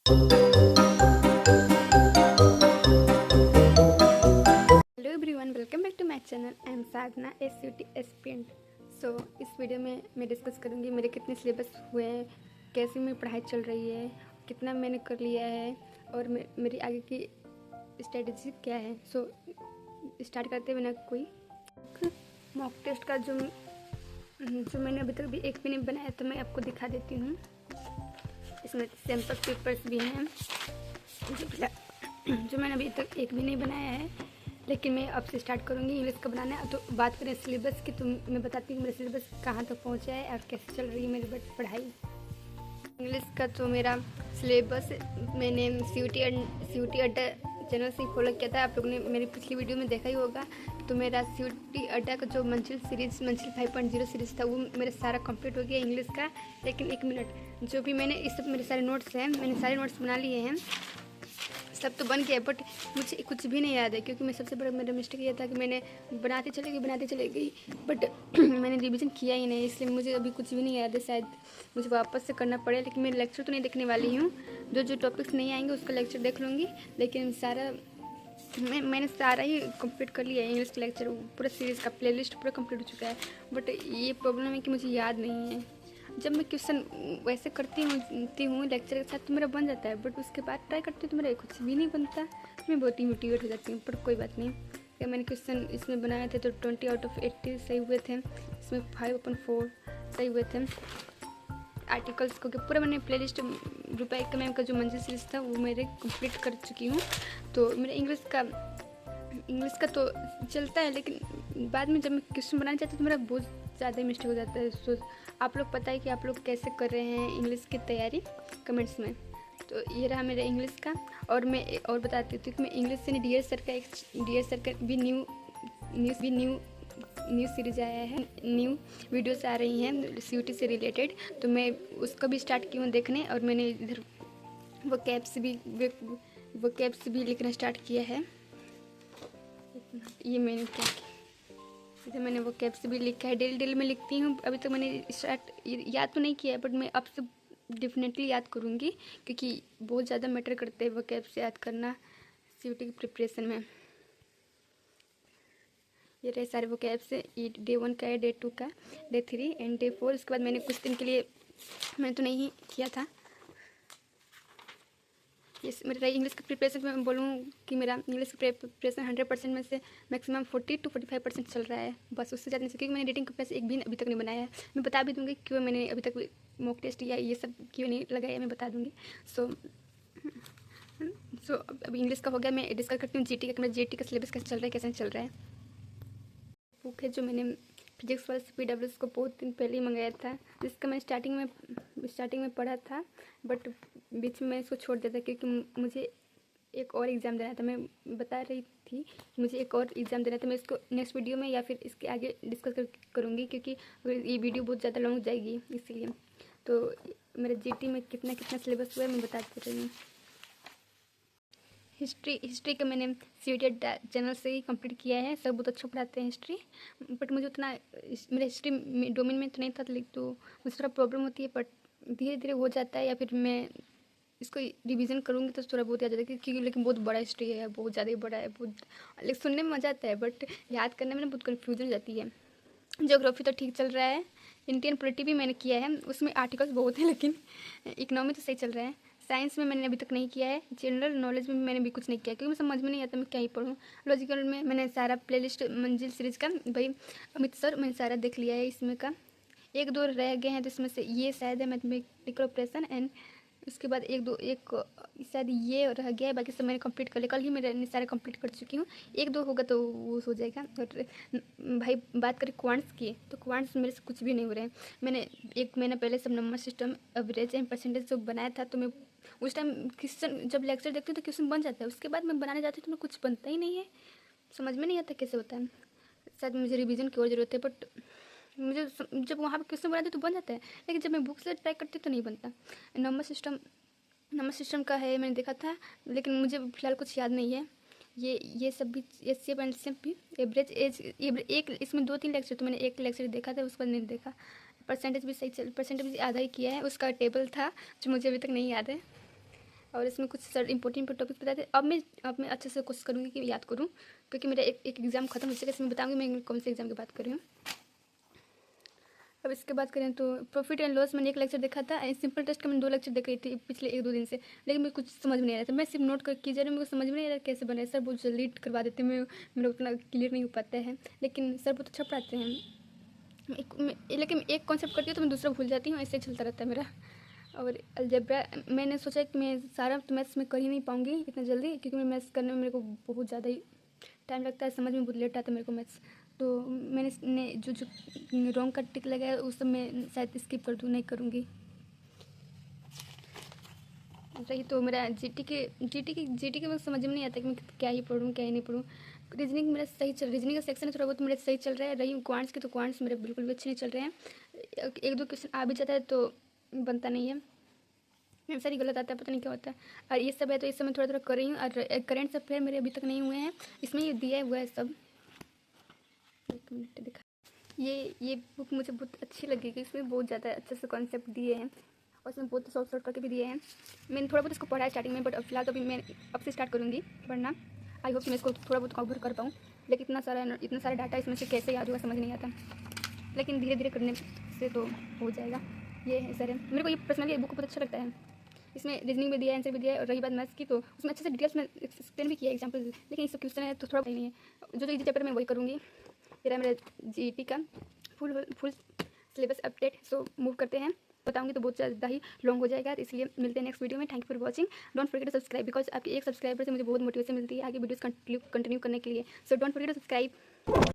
Hello everyone, welcome back to my channel. I am Sadhana SUT aspirant. So इस video में मैं discuss करूँगी मेरे कितने सिलेबस हुए हैं, कैसी मेरी पढ़ाई चल रही है, कितना मैंने कर लिया है और मेरी आगे की स्ट्रेटजी क्या है। सो स्टार्ट करते हैं बिना कोई मॉक टेस्ट का जो मैंने अभी तक भी एक भी नहीं बनाया, तो मैं आपको दिखा देती हूँ। इसमें सैम्पल पेपर्स भी हैं जो मैंने अभी तक एक भी नहीं बनाया है, लेकिन मैं अब से स्टार्ट करूँगी इंग्लिश का बनाना है। तो बात करें सिलेबस की, तो मैं बताती हूँ मेरा सिलेबस कहाँ तक पहुँचा है और कैसे चल रही है मेरी पढ़ाई। इंग्लिश का तो मेरा सिलेबस मैंने CUT अड्डा चैनल से फॉलो किया था। आप लोगों ने मेरी पिछली वीडियो में देखा ही होगा। तो मेरा CUT अड्डा का जो मंजिल 5.0 सीरीज़ था वो मेरा सारा कंप्लीट हो गया इंग्लिश का। लेकिन एक मिनट, जो भी मैंने इस सब मेरे सारे नोट्स हैं, मैंने सारे नोट्स बना लिए हैं, सब तो बन गया, बट मुझे कुछ भी नहीं याद है। क्योंकि मैं सबसे बड़ा मेरा मिस्टेक ये था कि मैंने बनाते चले गई बट मैंने रिवीजन किया ही नहीं, इसलिए मुझे अभी कुछ भी नहीं याद है। शायद मुझे वापस से करना पड़े, लेकिन मैं लेक्चर तो नहीं देखने वाली हूँ। जो टॉपिक्स नहीं आएंगे उसका लेक्चर देख लूँगी, लेकिन मैंने सारा ही कंप्लीट कर लिया है। इंग्लिश का लेक्चर पूरा सीरीज़ का प्लेलिस्ट पूरा कंप्लीट हो चुका है, बट ये प्रॉब्लम है कि मुझे याद नहीं है। जब मैं क्वेश्चन वैसे करती हूँ लेक्चर के साथ तो मेरा बन जाता है, बट उसके बाद ट्राई करती हूँ तो मेरा कुछ भी नहीं बनता। मैं बहुत ही मोटिवेट हो जाती हूँ, पर कोई बात नहीं। क्या मैंने क्वेश्चन इसमें बनाए थे तो 20 आउट ऑफ 80 सही हुए थे। इसमें 5/4 सही हुए थे। आर्टिकल्स को पूरा मैंने प्लेलिस्ट रुपए का मैम का जो मंजिल सीरीज था वो मेरे कंप्लीट कर चुकी हूँ। तो मेरा इंग्लिश का तो चलता है, लेकिन बाद में जब मैं क्वेश्चन बनाना चाहती हूँ तो मेरा बहुत ज़्यादा मिस्टेक हो जाता है। सो आप लोग पता है कि आप लोग कैसे कर रहे हैं इंग्लिश की तैयारी, कमेंट्स में। तो ये रहा मेरा इंग्लिश का। और मैं और बताती हूँ कि मैं इंग्लिश से डी सर का भी न्यू सीरीज आया है, न्यू वीडियोस आ रही हैं CUT से रिलेटेड, तो मैं उसको भी स्टार्ट की हूँ देखने। और मैंने इधर वो कैप्स भी लिखना स्टार्ट किया है। ये मैंने क्या किया, इधर मैंने वो कैप्स भी लिखा है, डेली में लिखती हूँ। अभी तक मैंने स्टार्ट याद तो नहीं किया है, बट मैं अब से डेफिनेटली याद करूँगी, क्योंकि बहुत ज़्यादा मैटर करते हैं वो कैप्स याद करना CUT की प्रिपरेशन में। ये रहे सारे वो कैप्स, ये Day 1 का है, Day 2 का, Day 3 एंड Day 4। उसके बाद मैंने कुछ दिन के लिए मैंने तो नहीं किया था। ये मेरा इंग्लिश का प्रिपरेशन मैं बोलूँ कि मेरा इंग्लिश का प्रिपरेशन 100% में से मैक्सिमम 40 to 45% चल रहा है, बस उससे ज़्यादा नहीं। क्योंकि मैंने रीडिंग का प्रेस एक भी अभी तक नहीं बनाया है। मैं बता भी दूँगी क्यों मैंने अभी तक मॉक टेस्ट या ये सब क्यों नहीं लगाया, मैं बता दूँगी। सो अभी इंग्लिश का हो गया। मैं डिस्कस करती हूँ GT का, मेरा GT का सिलेबस कैसे चल रहा है, कैसे चल रहा है। बुक है जो मैंने फिजिक्स वाले PWS को बहुत दिन पहले ही मंगाया था, जिसका मैं स्टार्टिंग में पढ़ा था, बट बीच में इसको छोड़ दिया था क्योंकि मुझे एक और एग्ज़ाम देना था। मैं बता रही थी कि मुझे एक और एग्ज़ाम देना था। मैं इसको नेक्स्ट वीडियो में या फिर इसके आगे डिस्कस करूँगी, क्योंकि ये वीडियो बहुत ज़्यादा लॉन्ग जाएगी, इसलिए। तो मेरा GT में कितना सिलेबस हुआ है मैं बताती रही हूँ। हिस्ट्री का मैंने CUT चैनल से ही कंप्लीट किया है। सब बहुत अच्छा पढ़ाते हैं हिस्ट्री, बट मुझे उतना मेरे हिस्ट्री डोमेन में तो नहीं था, लेकिन तो मुझे थोड़ा प्रॉब्लम होती है, बट धीरे धीरे हो जाता है। या फिर मैं इसको रिवीजन करूँगी तो थोड़ा बहुत याद आ जाता है, क्योंकि लेकिन बहुत बड़ा हिस्ट्री है, बहुत ज़्यादा ही बड़ा है, लेकिन सुनने में मज़ा आता है, बट याद करने में बहुत कन्फ्यूजन हो जाती है। ज्योग्राफी तो ठीक चल रहा है। इंडियन पॉलिटी भी मैंने किया है, उसमें आर्टिकल्स बहुत हैं, लेकिन इकोनॉमी तो सही चल रहा है। साइंस में मैंने अभी तक नहीं किया है। जनरल नॉलेज में मैंने भी कुछ नहीं किया, क्योंकि मुझे समझ में नहीं आता मैं क्या ही पढ़ूँ। लॉजिकल में मैंने सारा प्लेलिस्ट मंजिल सीरीज़ का, भाई अमित सर, मैंने सारा देख लिया है। इसमें का एक दो रह गए हैं, तो इसमें से ये शायद है मैथमेटिकल ऑपरेशन, एंड उसके बाद एक शायद ये रह गया है। बाकी सब मैंने कंप्लीट कर लिया, कल ही मैंने सारे कंप्लीट कर चुकी हूँ। एक दो होगा तो वो हो जाएगा। और भाई बात करें क्वांट्स की, तो क्वांट्स मेरे से कुछ भी नहीं हो रहे हैं। मैंने 1 महीना पहले सब number system, average and percentage जो बनाया था, तो मैं उस टाइम क्वेश्चन जब लेक्चर देखती हूँ तो क्वेश्चन बन जाता है, उसके बाद मैं बनाने जाती हूँ तो कुछ बनता ही नहीं है, समझ में नहीं आता कैसे होता है। शायद मुझे रिवीजन की और ज़रूरत है, बट मुझे जब वहाँ पर क्वेश्चन बनाते तो बन जाता है, लेकिन जब मैं बुक से ट्राई करती तो नहीं बनता। नंबर सिस्टम का है, मैंने देखा था, लेकिन मुझे फ़िलहाल कुछ याद नहीं है। ये सब भी HCF एंड LCM भी, एवरेज एज, एक इसमें 2-3 लेक्चर, तो मैंने एक लेक्चर देखा था, उसके बाद नहीं देखा। परसेंटेज भी सही परसेंटेज भी आधा ही किया है। उसका टेबल था जो मुझे अभी तक नहीं याद है। और इसमें कुछ सर इंपॉर्टेंट टॉपिक बताए थे। अब मैं अच्छे से कोशिश करूँगी कि याद करूँ, क्योंकि मेरा एक एग्ज़ाम खत्म हो चुका है। इसमें बताऊँगी मैं कौन से एग्ज़ाम की बात कर रही हूँ। अब इसके बात करें तो प्रॉफिट एंड लॉस मैंने एक लेक्चर देखा था, सिंपल टेस्ट का मैंने 2 लेक्चर देख रही थी पिछले 1-2 दिन से, लेकिन मुझे कुछ समझ में नहीं आ रहा था। मैं सिर्फ नोट कर की जा रही हूँ, मेरे को समझ में नहीं आ रहा कैसे बने। सर बहुत जल्दी करवा देते हैं, मेरा उतना क्लियर नहीं हो पाता है, लेकिन सर बहुत अच्छा पढ़ाते हैं। लेकिन एक कॉन्सेप्ट करती हूँ तो मैं दूसरा भूल जाती हूँ, ऐसे चलता रहता है मेरा। और अलजेब्रा मैंने सोचा कि मैं सारा तो मैथ्स में कर ही नहीं पाऊँगी इतना जल्दी, क्योंकि मैं मैथ्स करने में मेरे को बहुत ज़्यादा ही टाइम लगता है, समझ में बहुत लेट आता है मेरे को मैथ्स। तो मैंने जो रॉन्ग का टिक लगाया उस सब मैं शायद स्किप कर दूँ, नहीं करूँगी। रही तो मेरा जीटी के मैं समझ में नहीं आता कि मैं क्या ही पढ़ूँ क्या ही नहीं पढ़ूँ। रीजनिंग मेरा सही चल रीजनिंग का सेक्शन है थोड़ा बहुत मेरा सही चल रहा है। रही क्वांट्स की तो क्वांट्स मेरे बिल्कुल भी अच्छे नहीं चल रहे हैं। 1-2 क्वेश्चन आ भी जाता है तो बनता नहीं है, मेरे सारी गलत आता है, पता नहीं क्या होता है। और ये सब है तो इस समय थोड़ा थोड़ा कर रही हूँ। और करेंट सब फिर मेरे अभी तक नहीं हुए हैं, इसमें ये दिया हुआ है सब। 1 मिनट दिखा, ये बुक मुझे बहुत अच्छी लगी कि इसमें बहुत ज़्यादा अच्छे से कॉन्सेप्ट दिए हैं और इसमें बहुत शॉर्ट करके भी दिए हैं। मैंने थोड़ा बहुत इसको पढ़ा है स्टार्टिंग में, बट फिलहाल तो अभी मैं अब से स्टार्ट करूँगी पढ़ना। आई होप कि मैं इसको थोड़ा बहुत कवर कर पाऊँ, लेकिन इतना सारा डाटा इसमें से कैसे याद होगा समझ नहीं आता, लेकिन धीरे धीरे करने से तो हो जाएगा। ये है सर है, मेरे को ये पर्सनली ये बुक बहुत अच्छा लगता है। इसमें रीजनिंग भी दिया है, आंसर भी दिया है, और रही बात मैथ्स की तो उसमें अच्छे से डिटेल्स में एक्सप्लेन भी किया है एग्जाम्पल, लेकिन इस क्वेश्चन है तो थोड़ा नहीं है। जो इजी चैप्टर में वही करूँगी। ये रहा मेरा जीटी का full syllabus update. So move करते हैं, बताऊंगी तो बहुत ज़्यादा ही लॉन्ग हो जाएगा, इसलिए मिलते हैं नेक्स्ट वीडियो में। Thank you for watching. Don't forget to subscribe, because आपके एक सब्सक्राइबर से मुझे बहुत मोटिवेशन मिलती है आगे वीडियोस कंटिन्यू करने के लिए। So don't forget to subscribe.